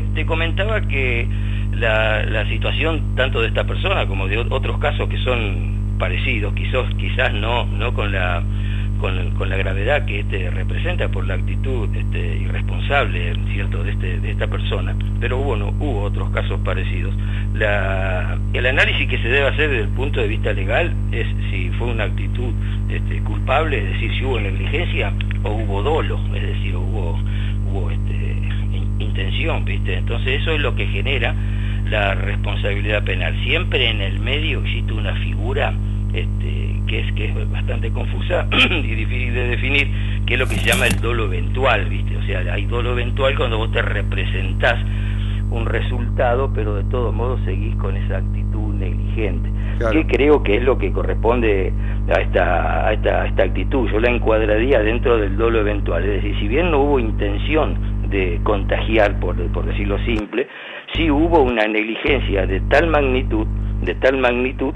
te comentaba que la situación tanto de esta persona como de otros casos que son parecidos, quizás no con la gravedad que representa por la actitud irresponsable, ¿cierto?, de esta persona, pero hubo otros casos parecidos. El análisis que se debe hacer desde el punto de vista legal es si fue una actitud culpable, es decir, si hubo negligencia o hubo dolo, es decir, hubo intención, ¿viste? Entonces eso es lo que genera la responsabilidad penal. Siempre en el medio existe una figura que es bastante confusa y difícil de definir, que es lo que se llama el dolo eventual, ¿viste? O sea, hay dolo eventual cuando vos te representás un resultado, pero de todos modos seguís con esa actitud negligente. Claro. Que creo que es lo que corresponde a esta actitud. Yo la encuadraría dentro del dolo eventual, es decir, si bien no hubo intención de contagiar, por decirlo simple, sí hubo una negligencia de tal magnitud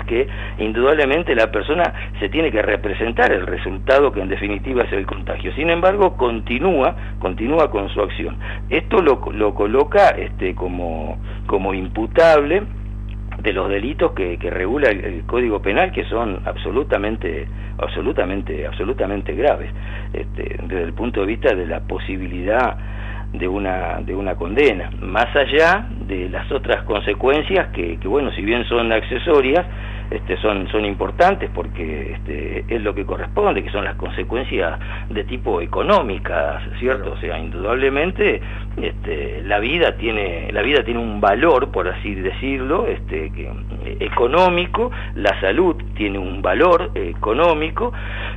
que indudablemente la persona se tiene que representar el resultado que en definitiva es el contagio. Sin embargo, continúa con su acción. Esto lo coloca como imputable de los delitos que regula el Código Penal, que son absolutamente graves, desde el punto de vista de la posibilidad de una condena, más allá de las otras consecuencias que bueno, si bien son accesorias, son importantes porque es lo que corresponde, que son las consecuencias de tipo económicas, ¿cierto? Claro. O sea, indudablemente la vida tiene un valor, por así decirlo, económico, la salud tiene un valor económico,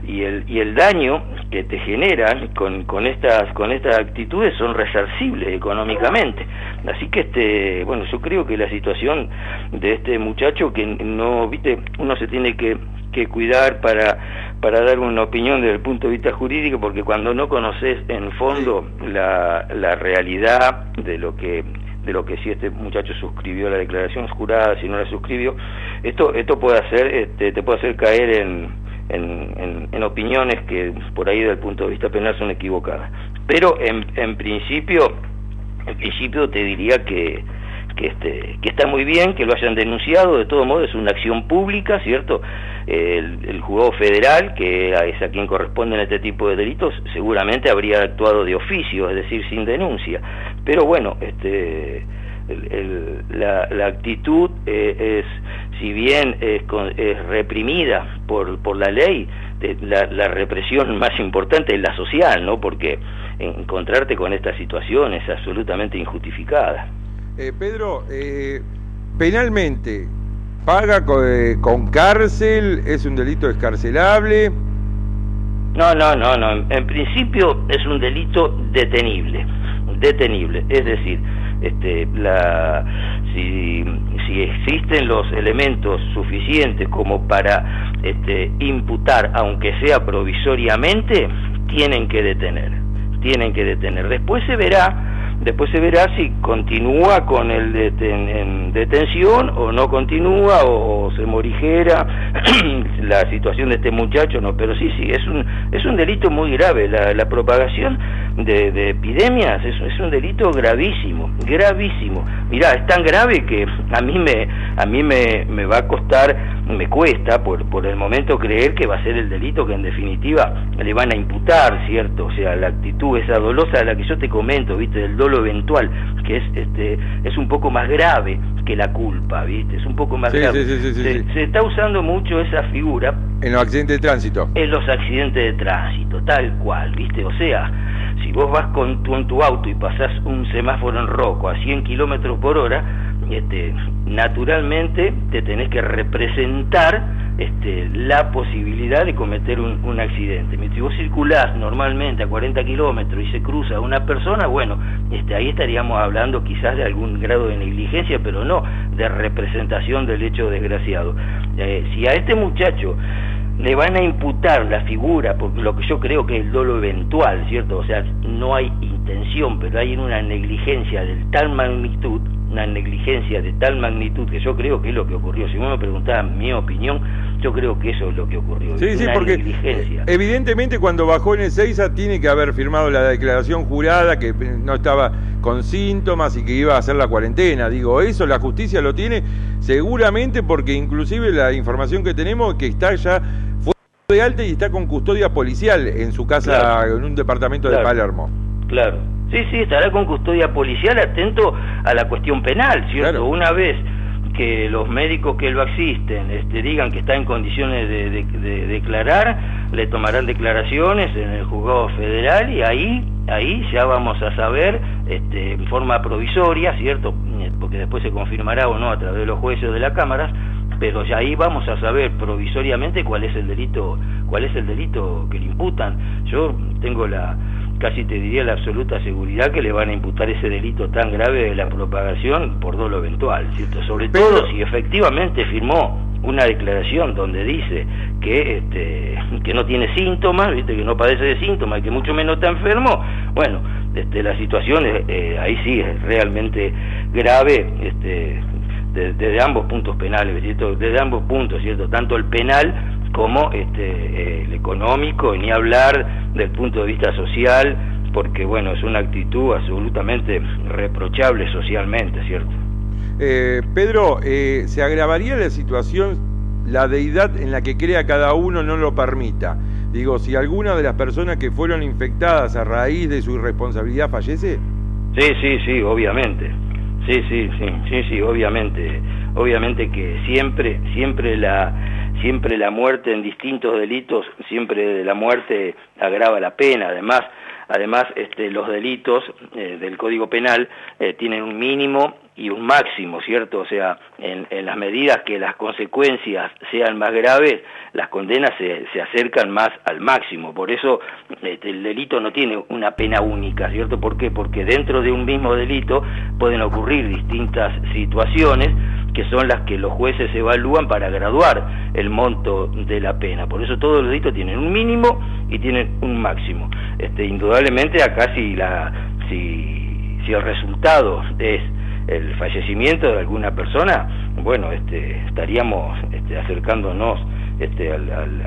y el daño que te generan con estas actitudes son resarcibles económicamente. Así que bueno, yo creo que la situación de este muchacho, que no, viste, uno se tiene que cuidar para dar una opinión desde el punto de vista jurídico, porque cuando no conoces en fondo la realidad de lo que si este muchacho suscribió la declaración jurada, si no la suscribió, esto puede hacer, te puede hacer caer en opiniones que por ahí desde el punto de vista penal son equivocadas. Pero en principio te diría que está muy bien que lo hayan denunciado. De todo modo es una acción pública, ¿cierto? El juzgado federal, que es a quien corresponden este tipo de delitos, seguramente habría actuado de oficio, es decir, sin denuncia. Pero bueno, la actitud si bien es reprimida por la ley, la represión más importante es la social, ¿no? Porque encontrarte con esta situación es absolutamente injustificada. Pedro, penalmente, ¿paga con cárcel? ¿Es un delito excarcelable? No. En principio es un delito detenible. Es decir, si existen los elementos suficientes como para imputar, aunque sea provisoriamente, tienen que detener. Después se verá si continúa con en detención o no continúa, o se morigera la situación de este muchacho, no. Pero sí, es un delito muy grave. La propagación de epidemias es un delito gravísimo. Mirá, es tan grave que a mí me va a costar, me cuesta por el momento creer que va a ser el delito que en definitiva le van a imputar, ¿cierto? O sea, la actitud esa dolosa de la que yo te comento, ¿viste? Del dolo eventual, que es un poco más grave que la culpa, ¿viste? Es un poco más grave. Sí. Se está usando mucho esa figura en los accidentes de tránsito. En los accidentes de tránsito, tal cual, ¿viste? O sea, si vos vas con tu auto y pasás un semáforo en rojo a 100 kilómetros por hora, naturalmente te tenés que representar la posibilidad de cometer un accidente. Si vos circulás normalmente a 40 kilómetros y se cruza una persona, bueno, ahí estaríamos hablando quizás de algún grado de negligencia, pero no de representación del hecho desgraciado. Si a este muchacho le van a imputar la figura, por lo que yo creo que es el dolo eventual, ¿cierto? O sea, no hay intención, pero hay una negligencia de tal magnitud, una negligencia de tal magnitud que yo creo que es lo que ocurrió. Si vos me preguntás mi opinión, yo creo que eso es lo que ocurrió. Sí, sí, porque negligencia. Evidentemente cuando bajó en Ezeiza tiene que haber firmado la declaración jurada que no estaba con síntomas y que iba a hacer la cuarentena. Digo, eso la justicia lo tiene seguramente, porque inclusive la información que tenemos es que está ya fuera de alta y está con custodia policial en su casa, claro, en un departamento de Palermo. Claro. Sí, estará con custodia policial, atento a la cuestión penal, ¿cierto? Claro. Una vez que los médicos que lo asisten digan que está en condiciones de declarar, le tomarán declaraciones en el juzgado federal y ahí ya vamos a saber en forma provisoria, ¿cierto? Porque después se confirmará o no a través de los jueces o de las cámaras, pero ya ahí vamos a saber provisoriamente cuál es el delito que le imputan. Yo tengo casi te diría la absoluta seguridad que le van a imputar ese delito tan grave de la propagación por dolo eventual, ¿cierto? Sobre todo si efectivamente firmó una declaración donde dice que no tiene síntomas, ¿viste? Que no padece de síntomas y que mucho menos está enfermo. Bueno, la situación ahí sí es realmente grave, desde ambos puntos penales, ¿cierto? Desde ambos puntos, ¿cierto? Tanto el penal como el económico, ni hablar del punto de vista social, porque bueno, es una actitud absolutamente reprochable socialmente, ¿cierto? Pedro, ¿se agravaría la situación, la deidad en la que crea cada uno no lo permita? Digo, si alguna de las personas que fueron infectadas a raíz de su irresponsabilidad fallece. Sí, obviamente. Sí, obviamente que siempre la muerte en distintos delitos, siempre la muerte agrava la pena. Además los delitos del Código Penal tienen un mínimo y un máximo, ¿cierto? O sea, en las medidas que las consecuencias sean más graves, las condenas se acercan más al máximo. Por eso el delito no tiene una pena única, ¿cierto? ¿Por qué? Porque dentro de un mismo delito pueden ocurrir distintas situaciones que son las que los jueces evalúan para graduar el monto de la pena. Por eso todos los delitos tienen un mínimo y tienen un máximo. Indudablemente acá si el resultado es el fallecimiento de alguna persona, bueno, estaríamos acercándonos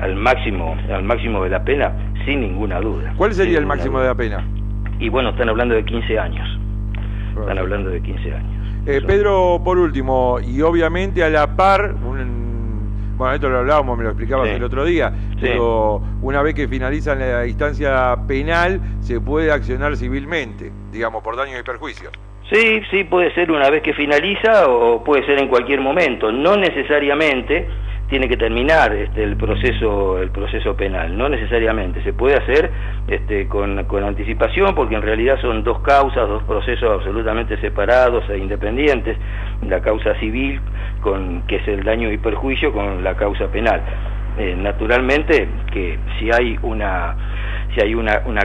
al máximo de la pena sin ninguna duda. ¿Cuál sería el máximo de la pena? Y bueno, están hablando de 15 años. Están hablando de 15 años. Pedro, por último, y obviamente a la par, bueno, esto lo hablábamos, me lo explicabas el otro día, pero una vez que finaliza la instancia penal, se puede accionar civilmente, digamos, por daños y perjuicios. Sí, puede ser una vez que finaliza o puede ser en cualquier momento. No necesariamente tiene que terminar el proceso penal, no necesariamente. Se puede hacer con anticipación, porque en realidad son dos causas, dos procesos absolutamente separados e independientes. La causa civil, que es el daño y perjuicio, con la causa penal. Naturalmente que si hay una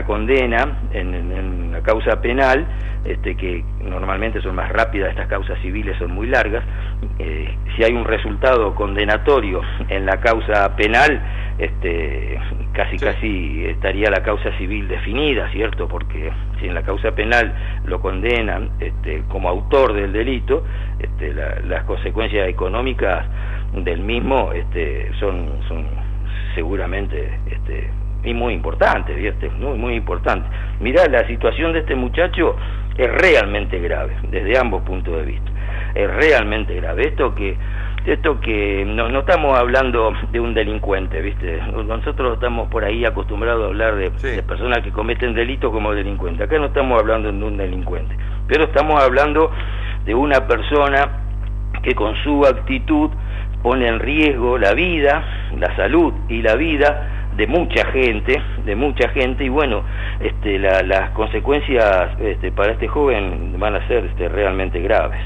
condena en la causa penal, que normalmente son más rápidas, estas causas civiles son muy largas, si hay un resultado condenatorio en la causa penal, casi estaría la causa civil definida, ¿cierto? Porque si en la causa penal lo condenan como autor del delito, las consecuencias económicas del mismo son seguramente y muy importante, ¿viste? Muy importante. Mirá, la situación de este muchacho es realmente grave, desde ambos puntos de vista. Es realmente grave. Esto que no estamos hablando de un delincuente, ¿viste? Nosotros estamos por ahí acostumbrados a hablar de personas que cometen delitos como delincuentes. Acá no estamos hablando de un delincuente, pero estamos hablando de una persona que con su actitud pone en riesgo la vida, la salud y la vida de mucha gente, y bueno, las consecuencias para este joven van a ser realmente graves.